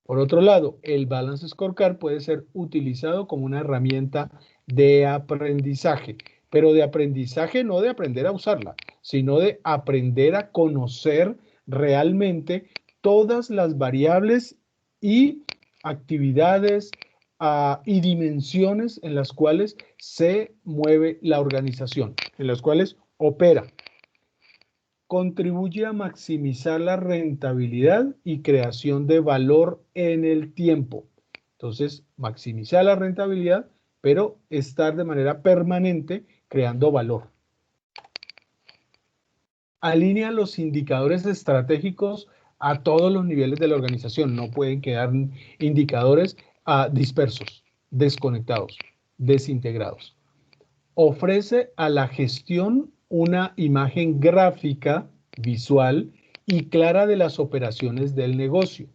Por otro lado, el Balance Scorecard puede ser utilizado como una herramienta de aprendizaje, pero de aprendizaje no de aprender a usarla, sino de aprender a conocer realmente todas las variables y actividades y dimensiones en las cuales se mueve la organización, en las cuales opera. Contribuye a maximizar la rentabilidad y creación de valor en el tiempo. Entonces, maximizar la rentabilidad, pero estar de manera permanente creando valor. Alinea los indicadores estratégicos a todos los niveles de la organización. No pueden quedar indicadores dispersos, desconectados, desintegrados. Ofrece a la gestión una imagen gráfica, visual y clara de las operaciones del negocio.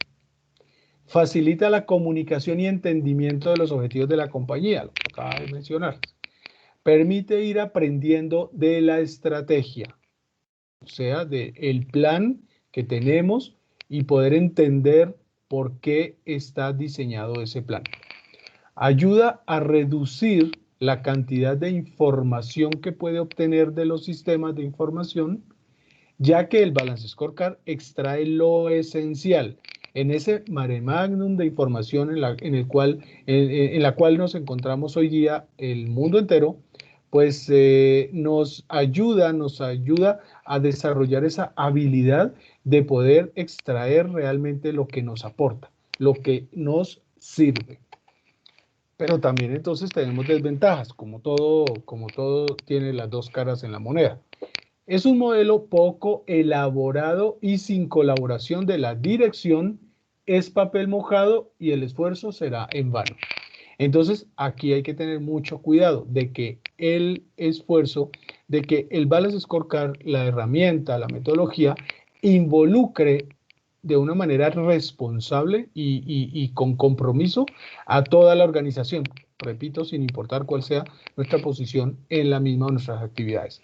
Facilita la comunicación y entendimiento de los objetivos de la compañía, lo que acaba de mencionar. Permite ir aprendiendo de la estrategia, o sea, del plan que tenemos y poder entender por qué está diseñado ese plan. Ayuda a reducir la cantidad de información que puede obtener de los sistemas de información, ya que el Balance Scorecard extrae lo esencial en ese mare magnum de información en la cual nos encontramos hoy día el mundo entero, pues nos ayuda a desarrollar esa habilidad de poder extraer realmente lo que nos aporta, lo que nos sirve. Pero también entonces tenemos desventajas, como todo tiene las dos caras en la moneda. Es un modelo poco elaborado y sin colaboración de la dirección, es papel mojado y el esfuerzo será en vano. Entonces, aquí hay que tener mucho cuidado de que el esfuerzo, de que el Balance Scorecard, la herramienta, la metodología, involucre de una manera responsable y con compromiso a toda la organización. Repito, sin importar cuál sea nuestra posición en la misma de nuestras actividades.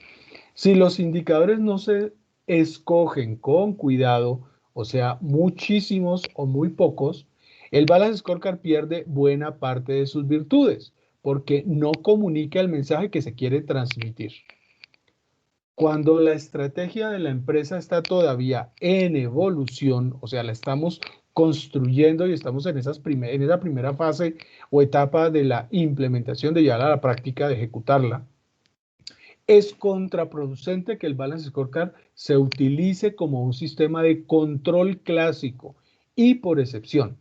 Si los indicadores no se escogen con cuidado, o sea, muchísimos o muy pocos, el Balance Scorecard pierde buena parte de sus virtudes porque no comunica el mensaje que se quiere transmitir. Cuando la estrategia de la empresa está todavía en evolución, o sea, la estamos construyendo y estamos en esa primera fase o etapa de la implementación, de llevarla a la práctica, de ejecutarla, es contraproducente que el Balance Scorecard se utilice como un sistema de control clásico y por excepción,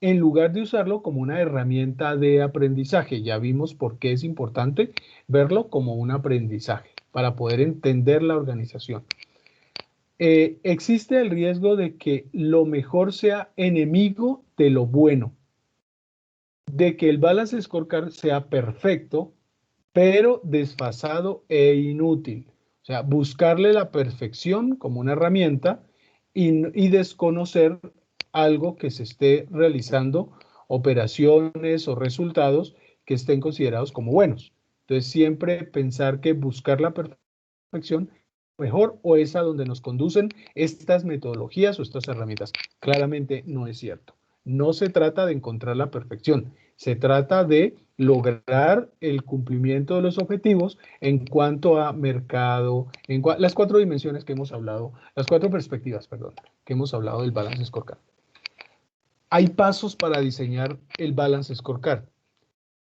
en lugar de usarlo como una herramienta de aprendizaje. Ya vimos por qué es importante verlo como un aprendizaje para poder entender la organización. Existe el riesgo de que lo mejor sea enemigo de lo bueno, de que el Balance Scorecard sea perfecto, pero desfasado e inútil. O sea, buscarle la perfección como una herramienta y desconocer algo que se esté realizando, operaciones o resultados que estén considerados como buenos. Entonces, siempre pensar que buscar la perfección mejor o es a donde nos conducen estas metodologías o estas herramientas. Claramente no es cierto. No se trata de encontrar la perfección, se trata de lograr el cumplimiento de los objetivos en cuanto a mercado, las cuatro dimensiones que hemos hablado, las cuatro perspectivas, perdón, que hemos hablado del Balance Scorecard. Hay pasos para diseñar el Balance Scorecard.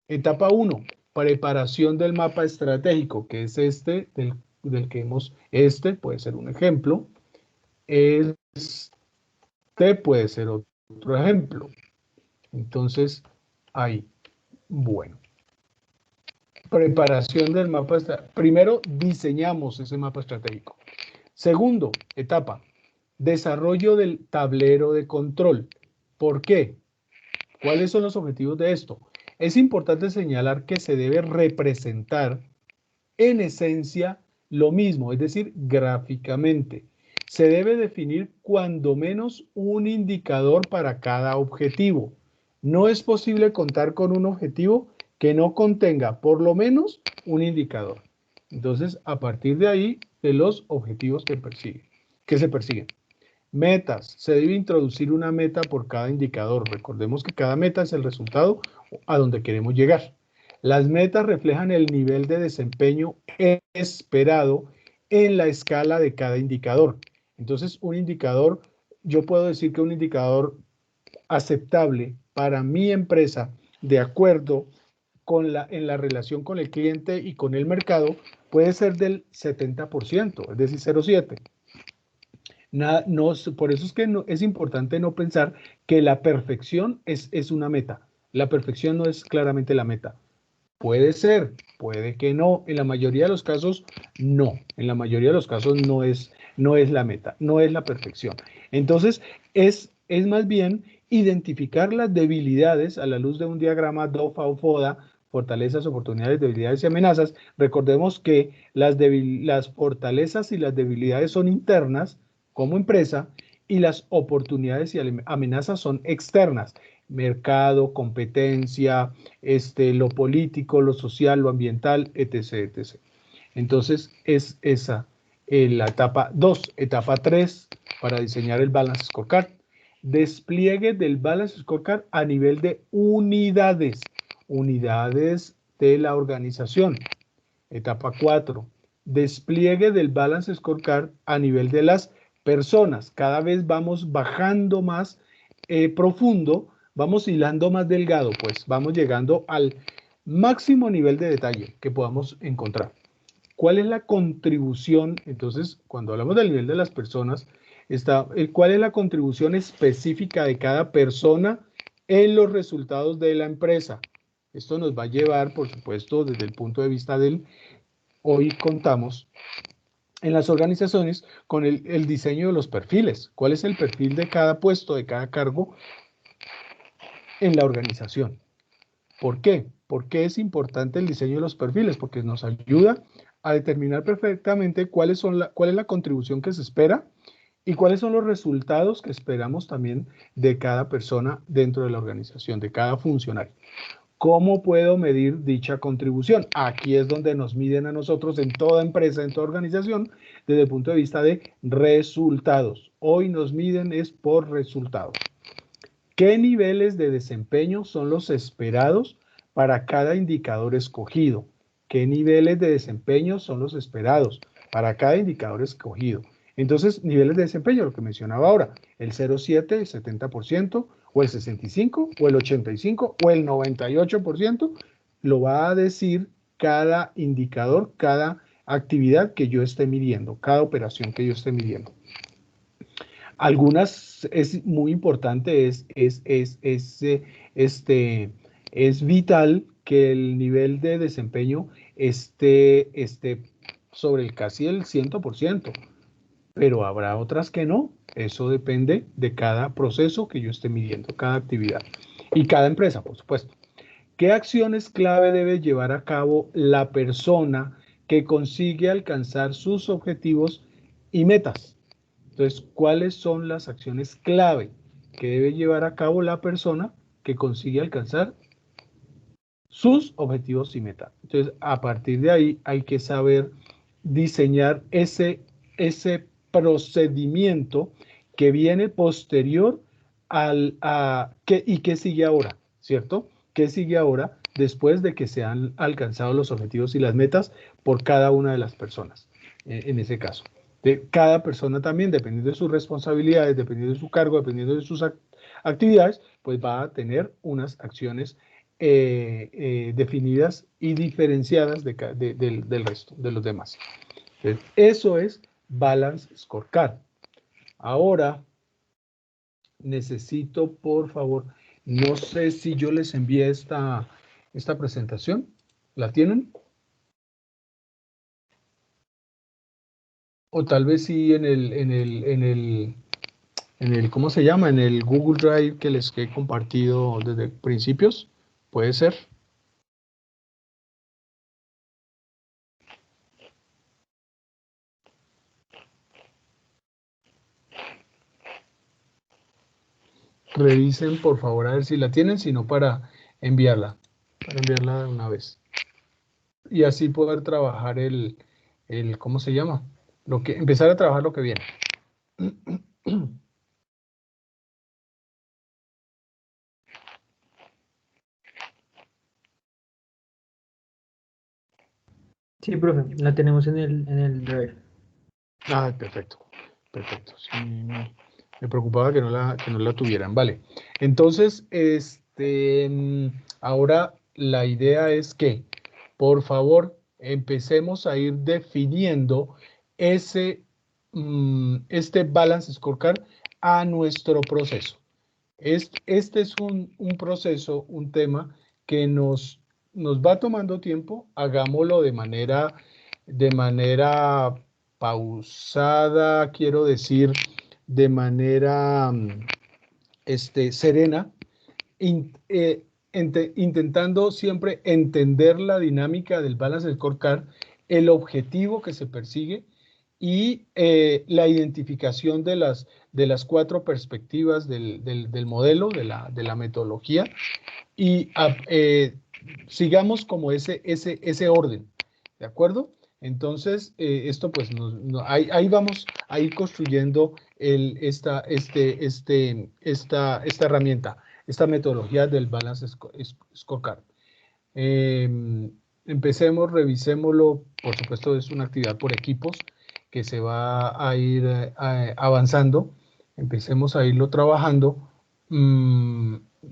Etapa 1, preparación del mapa estratégico, que es este del que puede ser un ejemplo, puede ser otro ejemplo. Entonces, ahí, bueno. Preparación del mapa estratégico. Primero, diseñamos ese mapa estratégico. Segundo, etapa, desarrollo del tablero de control. ¿Por qué? ¿Cuáles son los objetivos de esto? Es importante señalar que se debe representar en esencia lo mismo, es decir, gráficamente. Se debe definir cuando menos un indicador para cada objetivo. No es posible contar con un objetivo que no contenga por lo menos un indicador. Entonces, a partir de ahí, de los objetivos que se persiguen. Metas. Se debe introducir una meta por cada indicador. Recordemos que cada meta es el resultado a donde queremos llegar. Las metas reflejan el nivel de desempeño esperado en la escala de cada indicador. Entonces, un indicador, yo puedo decir que un indicador aceptable para mi empresa, de acuerdo en la relación con el cliente y con el mercado, puede ser del 70%, es decir, 0,7. Por eso es que es importante no pensar que la perfección es una meta. La perfección no es claramente la meta. Puede ser, puede que no. En la mayoría de los casos, no. En la mayoría de los casos no es la meta, no es la perfección. Entonces, es más bien identificar las debilidades a la luz de un diagrama DOFA o FODA, fortalezas, oportunidades, debilidades y amenazas. Recordemos que las fortalezas y las debilidades son internas como empresa y las oportunidades y amenazas son externas. Mercado, competencia, lo político, lo social, lo ambiental, etc., etc. Entonces, es esa la etapa 2. Etapa 3, para diseñar el Balance Scorecard. Despliegue del Balance Scorecard a nivel de unidades. Unidades de la organización. Etapa 4. Despliegue del Balance Scorecard a nivel de las personas. Cada vez vamos bajando más profundo, vamos hilando más delgado, pues vamos llegando al máximo nivel de detalle que podamos encontrar. ¿Cuál es la contribución? Entonces, cuando hablamos del nivel de las personas, ¿cuál es la contribución específica de cada persona en los resultados de la empresa? Esto nos va a llevar, por supuesto, desde el punto de vista del... Hoy contamos en las organizaciones con el diseño de los perfiles. ¿Cuál es el perfil de cada puesto, de cada cargo en la organización? ¿Por qué? ¿Por qué es importante el diseño de los perfiles? Porque nos ayuda a determinar perfectamente cuál es la contribución que se espera y cuáles son los resultados que esperamos también de cada persona dentro de la organización, de cada funcionario. ¿Cómo puedo medir dicha contribución? Aquí es donde nos miden a nosotros en toda empresa, en toda organización, desde el punto de vista de resultados. Hoy nos miden es por resultados. ¿Qué niveles de desempeño son los esperados para cada indicador escogido? ¿Qué niveles de desempeño son los esperados para cada indicador escogido? Entonces, niveles de desempeño, lo que mencionaba ahora, el 0,7, el 70%, o el 65%, o el 85%, o el 98%, lo va a decir cada indicador, cada actividad que yo esté midiendo, cada operación que yo esté midiendo. Algunas es muy importante, es vital que el nivel de desempeño esté sobre casi el 100%, pero habrá otras que no. Eso depende de cada proceso que yo esté midiendo, cada actividad y cada empresa, por supuesto. ¿Qué acciones clave debe llevar a cabo la persona que consigue alcanzar sus objetivos y metas? Entonces, ¿cuáles son las acciones clave que debe llevar a cabo la persona que consigue alcanzar sus objetivos y metas? Entonces, a partir de ahí hay que saber diseñar ese procedimiento que viene posterior y que sigue ahora, ¿cierto? ¿Qué sigue ahora después de que se han alcanzado los objetivos y las metas por cada una de las personas, en ese caso? De cada persona también, dependiendo de sus responsabilidades, dependiendo de su cargo, dependiendo de sus actividades, pues va a tener unas acciones definidas y diferenciadas del resto, de los demás. Entonces, eso es Balance Scorecard. Ahora, necesito, por favor, no sé si yo les envié esta presentación. ¿La tienen? O tal vez sí en el, ¿cómo se llama? En el Google Drive que les he compartido desde principios. ¿Puede ser? Revisen, por favor, a ver si la tienen, si no para enviarla de una vez. Y así poder trabajar ¿cómo se llama? Empezar a trabajar lo que viene. Sí, profe, la tenemos en el Drive. Ah, perfecto, perfecto. Sí, me preocupaba que no la tuvieran. Vale, entonces, ahora la idea es que, por favor, empecemos a ir definiendo este Balance Scorecard a nuestro proceso. Este es un proceso, un tema que nos va tomando tiempo. Hagámoslo de manera pausada, quiero decir, de manera serena, intentando siempre entender la dinámica del Balance Scorecard, el objetivo que se persigue y la identificación de las 4 perspectivas del modelo, de la metodología, y sigamos como ese orden, ¿de acuerdo? Entonces, esto pues ahí vamos a ir construyendo esta herramienta, esta metodología del Balance Scorecard. Empecemos, revisémoslo, por supuesto es una actividad por equipos que se va a ir avanzando, empecemos a irlo trabajando,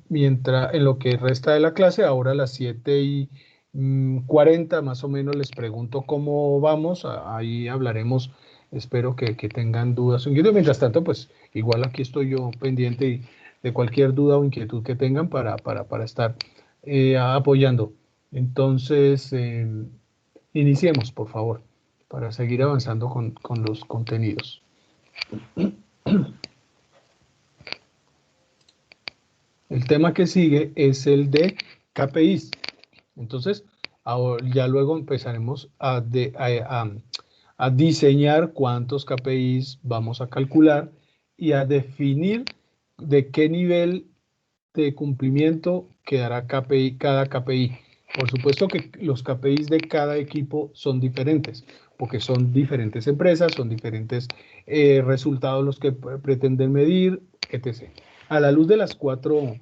mientras en lo que resta de la clase. Ahora a las 7:40 más o menos les pregunto cómo vamos, ahí hablaremos, espero que tengan dudas o inquietudes. Mientras tanto, pues igual aquí estoy yo pendiente de cualquier duda o inquietud que tengan para estar apoyando. Entonces, iniciemos, por favor, para seguir avanzando con los contenidos. El tema que sigue es el de KPIs. Entonces, ya luego empezaremos a diseñar cuántos KPIs vamos a calcular y a definir de qué nivel de cumplimiento quedará cada KPI. Por supuesto que los KPIs de cada equipo son diferentes, porque son diferentes empresas, son diferentes resultados los que pretenden medir, etc. A la luz de las cuatro,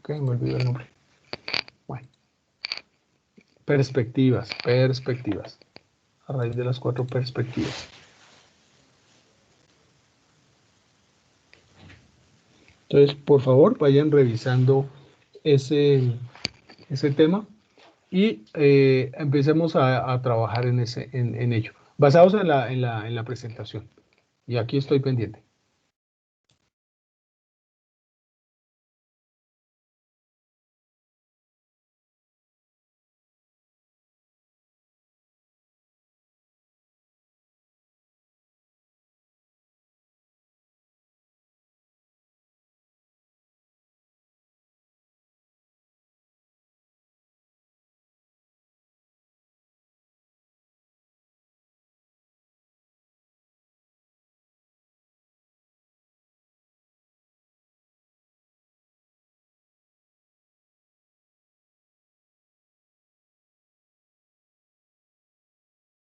¿qué? Me olvidó el nombre. Bueno, perspectivas, a raíz de las 4 perspectivas. Entonces, por favor, vayan revisando ese tema y empecemos a trabajar en ello, basados en la presentación. Y aquí estoy pendiente.